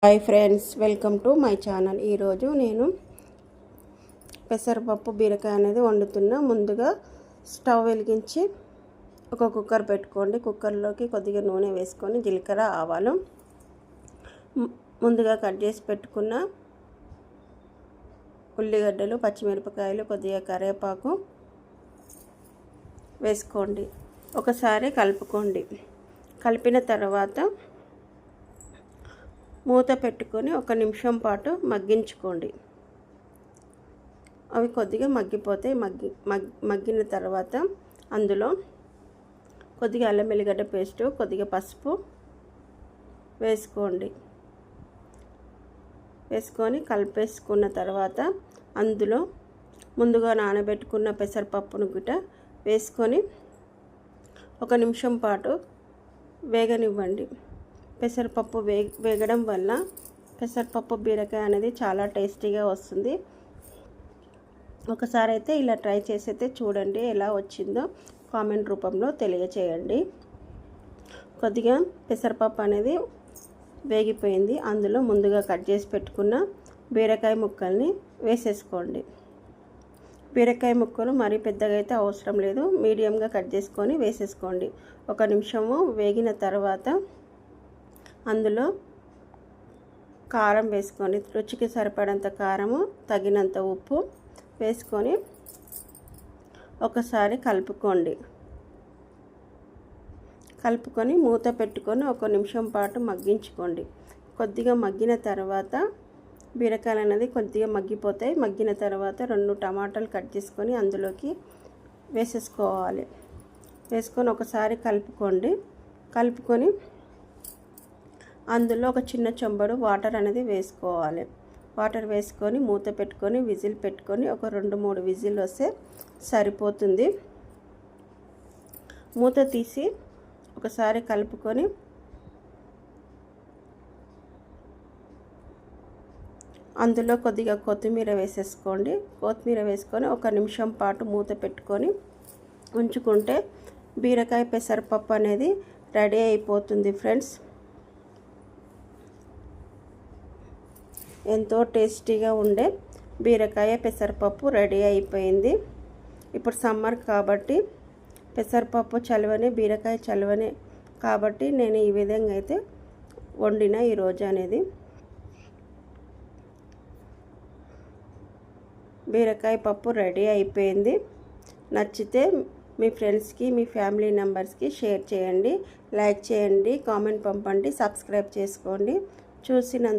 Hi friends, welcome to my channel. ఈరోజు నేను పెసరపప్పు బీరకాయ అనేది వండుతున్నా. ముందుగా స్టవ్ వెలిగించి ఒక కుక్కర్ పెట్టుకోండి. కుక్కర్లోకి కొద్దిగా నూనె వేసుకొని జీలకర్ర, ఆవాలు, ముందుగా కట్ చేసి పెట్టుకున్న ఉల్లిగడ్డలు, పచ్చిమిరపకాయలు, కొద్దిగా కరివేపాకు వేసుకోండి. ఒకసారి కలుపుకోండి. కలిపిన తర్వాత మూత పెట్టుకొని 1 నిమిషం పాటు మగ్గించుకోండి. అవి కొద్దిగా మగ్గిపోతాయి. మగ్గిన తర్వాత అందులో కొద్దిగా అల్లం వెల్లిగడ్డ పేస్టు, కొద్దిగా పసుపు వేసుకోండి. వేసుకొని కలిపేసుకున్న తర్వాత అందులో ముందుగా నానబెట్టుకున్న పెసరపప్పును గిట వేసుకొని 1 నిమిషం పాటు వేగనివ్వండి. పెసరపప్పు వేగడం వల్ల పెసరపప్పు బీరకాయ అనేది చాలా టేస్టీగా వస్తుంది. ఒకసారి అయితే ఇలా ట్రై చేసి అయితే చూడండి, ఎలా వచ్చిందో కామెంట్ రూపంలో తెలియచేయండి. కొద్దిగా పెసరపప్పు అనేది వేగిపోయింది. అందులో ముందుగా కట్ చేసి పెట్టుకున్న బీరకాయ ముక్కల్ని వేసేసుకోండి. బీరకాయ ముక్కలు మరీ పెద్దగా అయితే అవసరం లేదు, మీడియంగా కట్ చేసుకొని వేసేసుకోండి. 1 నిమిషము వేగిన తర్వాత అందులో కారం వేసుకొని, రుచికి సరిపడంత కారము, తగినంత ఉప్పు వేసుకొని ఒకసారి కలుపుకొని మూత పెట్టుకొని 1 నిమిషం పాటు మగ్గించుకోండి. కొద్దిగా మగ్గిన తర్వాత బీరకాయలు అనేది కొద్దిగా మగ్గిపోతాయి. మగ్గిన తర్వాత 2 టమాటాలు కట్ చేసుకొని అందులోకి వేసేసుకోవాలి. వేసుకొని ఒకసారి కలుపుకొని అందులో ఒక చిన్న చెంబడు వాటర్ అనేది వేసుకోవాలి. వాటర్ వేసుకొని మూత పెట్టుకొని విజిల్ పెట్టుకొని ఒక 2-3 విజిల్ వస్తే సరిపోతుంది. మూత తీసి ఒకసారి కలుపుకొని అందులో కొద్దిగా కొత్తిమీర వేసేసుకోండి. కొత్తిమీర వేసుకొని 1 నిమిషం పాటు మూత పెట్టుకొని ఉంచుకుంటే బీరకాయ పెసరపప్పు అనేది రెడీ అయిపోతుంది ఫ్రెండ్స్. ఎంతో టేస్టీగా ఉండే బీరకాయ పెసరపప్పు రెడీ అయిపోయింది. ఇప్పుడు సమ్మర్ కాబట్టి పెసరపప్పు చలువనే, బీరకాయ చలువనే కాబట్టి నేను ఈ విధంగా అయితే వండిన ఈరోజు అనేది. బీరకాయ పప్పు రెడీ అయిపోయింది. నచ్చితే మీ ఫ్రెండ్స్కి, మీ ఫ్యామిలీ మెంబర్స్కి షేర్ చేయండి, లైక్ చేయండి, కామెంట్ పంపండి, సబ్స్క్రైబ్ చేసుకోండి. చూసినందుకు